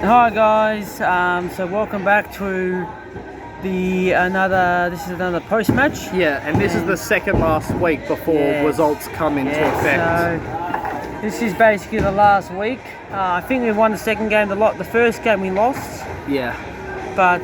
Hi guys, so welcome back to this is another post match. Yeah, and this is the second last week before results come into effect. So this is basically the last week. I think we won the second game. The first game we lost. Yeah. But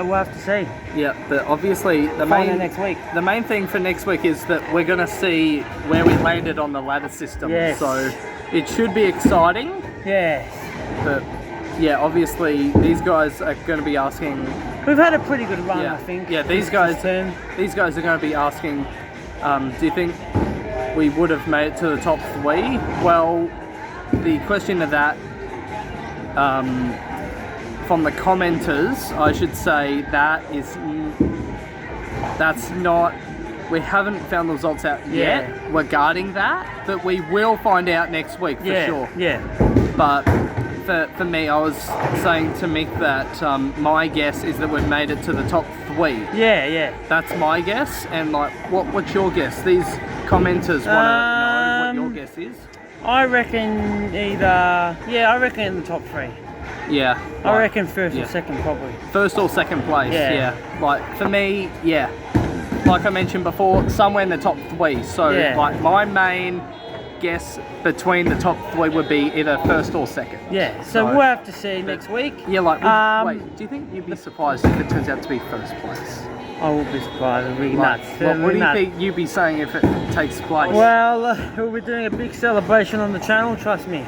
we'll have to see. Yeah, but obviously next week. The main thing for next week is that we're going to see where we landed on the ladder system. Yes. So it should be exciting. Yeah. But yeah, obviously these guys are going to be asking. We've had a pretty good run, I think. Yeah, these guys are going to be asking. Do you think we would have made it to the top three? Well, the question of that. From the commenters, I should say that's not. We haven't found the results out yet regarding that, but we will find out next week for sure. Yeah. But for me, I was saying to Mick that my guess is that we've made it to the top three. Yeah. That's my guess, and like, what's your guess? These commenters want to know what your guess is. I reckon I reckon in the top three. Yeah. I reckon first or second probably. First or second place, yeah. Like, for me, like I mentioned before, somewhere in the top three. So, like, my main guess between the top three would be either first or second. Yeah, so we'll have to see next week. Yeah, like, wait, do you think you'd be surprised if it turns out to be first place? I will be surprised. It'll be nuts. What do you think you'd be saying if it takes place? Well, we'll be doing a big celebration on the channel, trust me.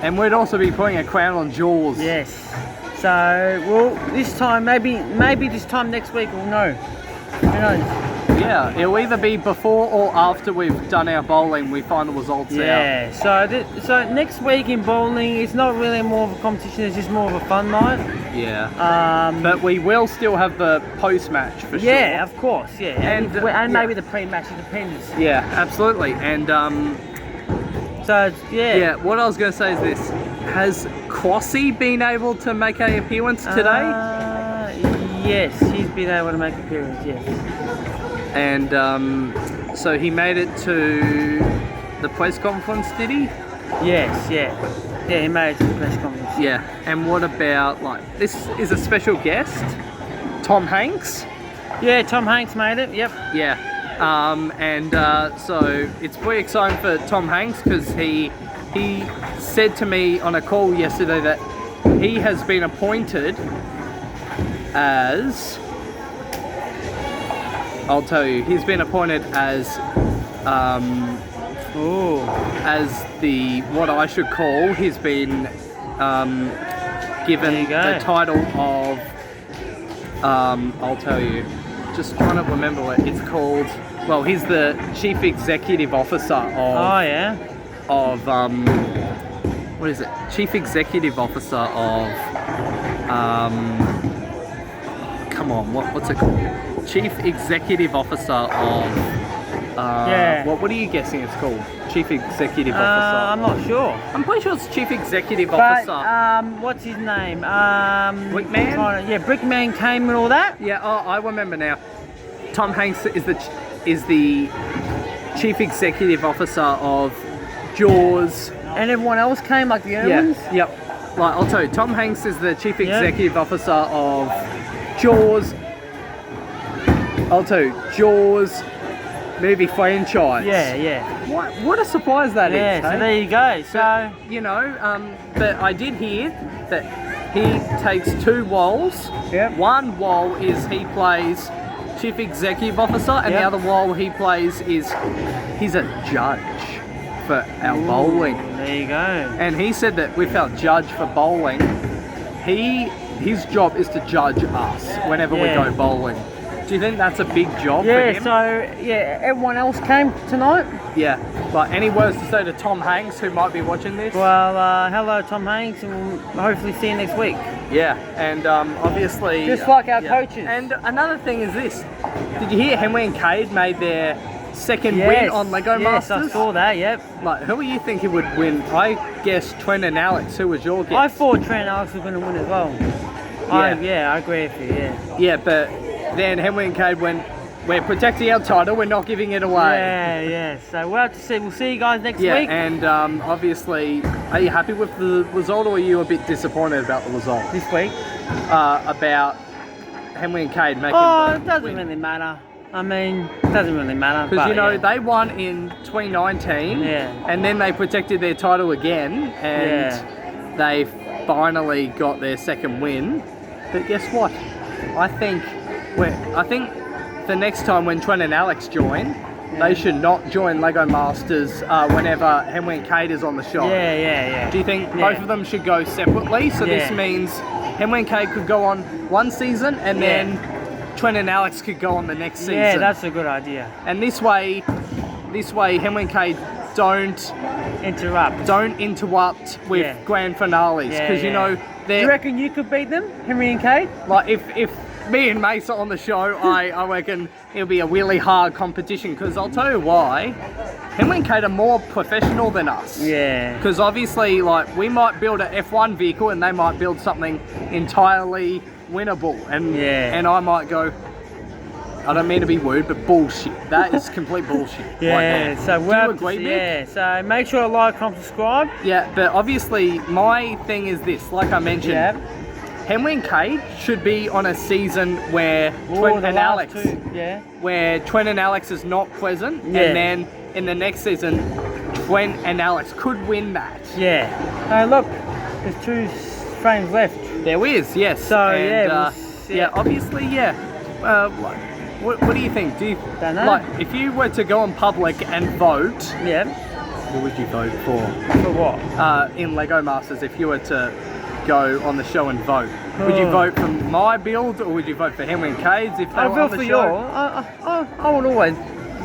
And we'd also be putting a crown on Jaws. Yes. So, well, this time, maybe this time next week we'll know. Who knows? Yeah, it'll either be before or after we've done our bowling, we find the results out. Yeah, so next week in bowling, it's not really more of a competition, it's just more of a fun night. Yeah. But we will still have the post-match for sure. Yeah, of course, yeah. And maybe the pre-match, it depends. Yeah, absolutely. And so, yeah, what I was going to say is this. Has Crossy been able to make an appearance today? Yes, he's been able to make an appearance, yes. And so he made it to the press conference, did he? Yes, yeah. Yeah, he made it to the press conference. Yeah, and what about, like, this is a special guest, Tom Hanks? Yeah, Tom Hanks made it, yep. Yeah. So it's pretty exciting for Tom Hanks because he said to me on a call yesterday that he has been appointed as, I'll tell you, he's been appointed as what I should call, he's been given the title of, I'll tell you, just trying to remember what it's called. Well, he's the Chief Executive Officer of... what is it? Chief Executive Officer of... come on, what's it called? Chief Executive Officer of... What are you guessing it's called? Chief Executive Officer. I'm not sure. I'm pretty sure it's Chief Executive Officer. What's his name? Brickman? Yeah, Brickman came and all that. Yeah, I remember now. Tom Hanks is the Chief Executive Officer of Jaws. And everyone else came, like the other ones? Yep. Like, I'll tell you, Tom Hanks is the Chief Executive Officer of Jaws. I'll tell you, Jaws movie franchise. Yeah. What a surprise that is. Yeah, so there you go. So, you know, but I did hear that he takes two roles. Yep. One role is he plays Chief Executive Officer, and the other role he plays is he's a judge for our bowling. There you go. And he said that with our judge for bowling, his job is to judge us whenever we go bowling. Do you think that's a big job for him? So, everyone else came tonight? Yeah. Like, any words to say to Tom Hanks, who might be watching this? Well, hello Tom Hanks, and we'll hopefully see you next week. Yeah, and obviously... Just like our coaches. And another thing is this. Did you hear Henry and Cade made their second win on Lego Masters? Yes, I saw that, yep. Like, who are you thinking would win? I guess Trent and Alex. Who was your guess? I thought Trent and Alex were going to win as well. I agree with you, Yeah, but then Henry and Cade went we're protecting our title. We're not giving it away. Yeah. So we'll have to see. We'll see you guys next Yeah, week. and obviously, are you happy with the result, or are you a bit disappointed about the result? This week. About Henry and Cade making Oh, the it doesn't win. really matter. I mean, it doesn't really matter. Because, but, you know, yeah. they won in 2019, Yeah. and then they protected their title again, and they finally got their second win. But guess what? I think the next time when Trent and Alex join, they should not join Lego Masters whenever Henry and Cade is on the show. Yeah. Do you think both of them should go separately? So this Yeah. means Henry and Cade could go on one season, and then Trent and Alex could go on the next season. Yeah, that's a good idea. And this way Henry and Cade don't interrupt with grand finales, because you know Do you reckon you could beat them, Henry and Cade? like if me and Mace are on the show, I reckon it'll be a really hard competition, because I'll tell you why. Henry and Cade are more professional than us. Yeah. Because obviously, like, we might build a F1 vehicle and they might build something entirely winnable, and I might go, I don't mean to be rude, but bullshit. That is complete bullshit. Yeah, so Do we'll you have agree, to, Mick? yeah, so make sure to like, comment, subscribe. Yeah, but obviously my thing is this, like I mentioned, Henry and Cade should be on a season where Trent and Alex, where Trent and Alex is not present, and then in the next season, Trent and Alex could win that. Yeah. Oh, look, there's 2 frames left. There is, yes. So, and, yeah, obviously, what do you think? Don't know. Like, if you were to go in public and vote, Who would you vote for? For what? In Lego Masters, if you were to go on the show and vote, would you vote for my build, or would you vote for Henry and Cade's if they I were vote on the for show? yours. I would always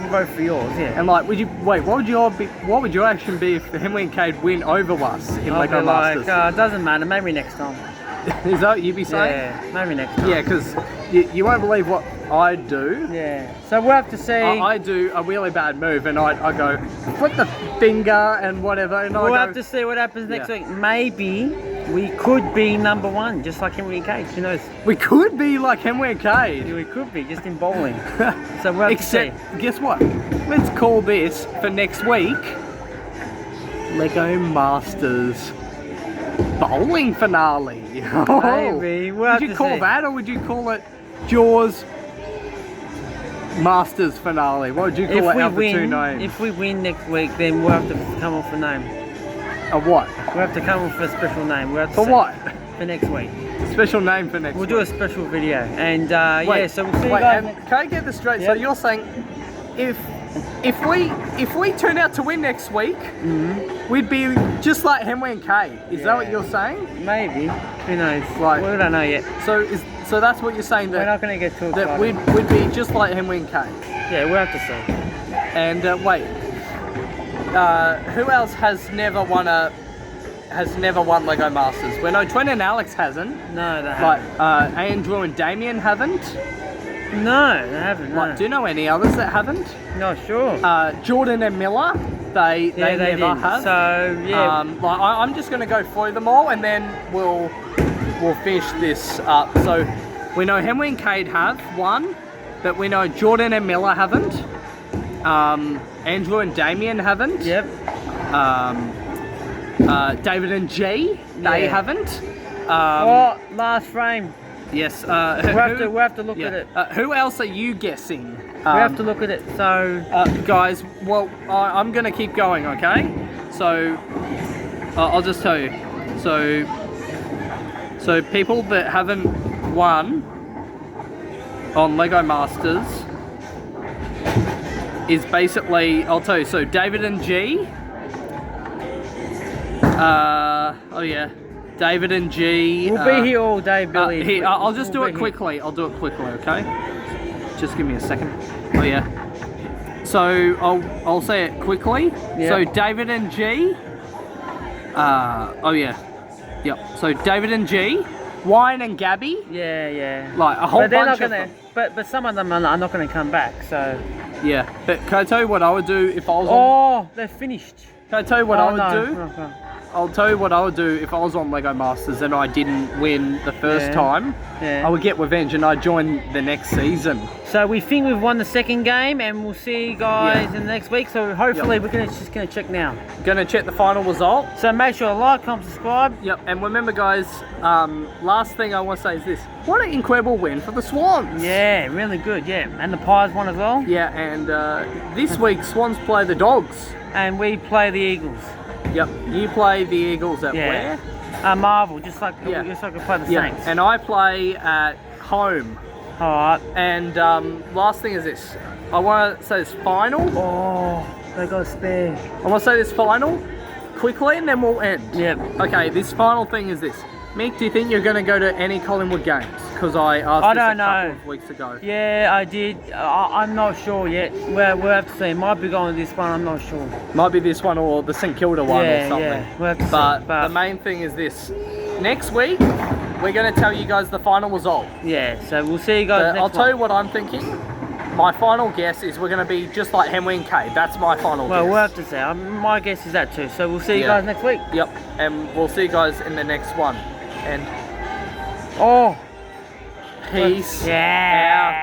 vote for yours, yeah. And like, what would your action be if Henry and Cade win over us in I'll Lego be Masters? like, it doesn't matter, maybe next time. Is that what you'd be saying? Yeah, maybe next time. Yeah, because you won't believe what I do. Yeah, so we'll have to see. I do a really bad move, and I go, put the finger and whatever, and We'll I have go, to see what happens next week. Maybe we could be number 1, just like Henry and Cade. Who knows? we could be like Henry and Cade. We could be, just in bowling. So we'll have Except, to see. guess what? Let's call this for next week Lego Masters bowling finale. Maybe. We'll have Would you to call see. that, or would you call it Jaws Masters finale? What would you call it out of the 2 names? If we win next week, then we'll have to come up with a name. A what? We'll have to come up with a special name. We'll have to For say- what? For next week. Special name for next We'll week. do a special video. And Wait, yeah, so we'll see you wait, guys. and can I get this straight? So Yep. you're saying if we turn out to win next week, we'd be just like Henry and Cade. Is that what you're saying? Maybe. Who knows? Like- we don't know yet. So that's what you're saying, We're that not going to get too that excited. we'd be just like Henry and Cade. Yeah, we'll have to see. And wait, who else has never won Lego Masters? We know Trent and Alex hasn't. No, they Like haven't. Andrew and Damien haven't. No, they haven't. No. Like, do you know any others that haven't? Not sure. Jordan and Miller, they never didn't. have. So yeah, Like I'm just gonna go through them all, and then we'll finish this up. So we know Henry and Cade have one, but we know Jordan and Miller haven't. Andrew and Damien haven't. yep. David and G, they Yeah. haven't. Last frame. Yes. We'll have to look at it. Who else are you guessing? We have to look at it. So Guys, well, I'm going to keep going, okay? So, I'll just tell you. So people that haven't won on Lego Masters is basically, I'll tell you, so David and G. David and G. we'll be here all day, Billy. Here, I'll just do We'll it be quickly. I'll do it quickly, okay? Just give me a second. Oh yeah. So I'll say it quickly. Yeah. So David and G. Yep. So David and G, Wine and Gabby. here. Yeah. Like a whole But they're bunch not of gonna. them. But some of them are not gonna come back. So. Yeah. But can I tell you what I would do if I was on? Oh, they're finished. Can I tell you what I would do? No. I'll tell you what I would do if I was on Lego Masters and I didn't win the first time. Yeah. I would get revenge and I'd join the next season. So we think we've won the second game, and we'll see you guys in the next week. So hopefully we're just gonna check now. Gonna check the final result. So make sure to like, comment, subscribe. Yep, and remember guys, last thing I want to say is this. What an incredible win for the Swans. Yeah, really good, yeah. And the Pies won as well. Yeah, and this week Swans play the Dogs. And we play the Eagles. Yep, you play the Eagles at where? Marvel, just like we play the Saints. And I play at home. Alright. And last thing is this. I want to say this final. Oh, they got a spare. I want to say this final quickly and then we'll end. Yep. Okay, this final thing is this. Mick, do you think you're going to go to any Collingwood games? Because I asked this a couple of weeks ago. Yeah, I did. I'm not sure yet. We'll have to see. Might be going to this one, I'm not sure. Might be this one or the St Kilda one or something. Yeah, we'll have to see. But the main thing is this. Next week, we're going to tell you guys the final result. Yeah, so we'll see you guys next I'll tell you what I'm thinking. My final guess is we're going to be just like Henry and Kay. That's my final guess. Well, we'll have to see. My guess is that too. So we'll see you guys next week. Yep, and we'll see you guys in the next one. And oh, peace out.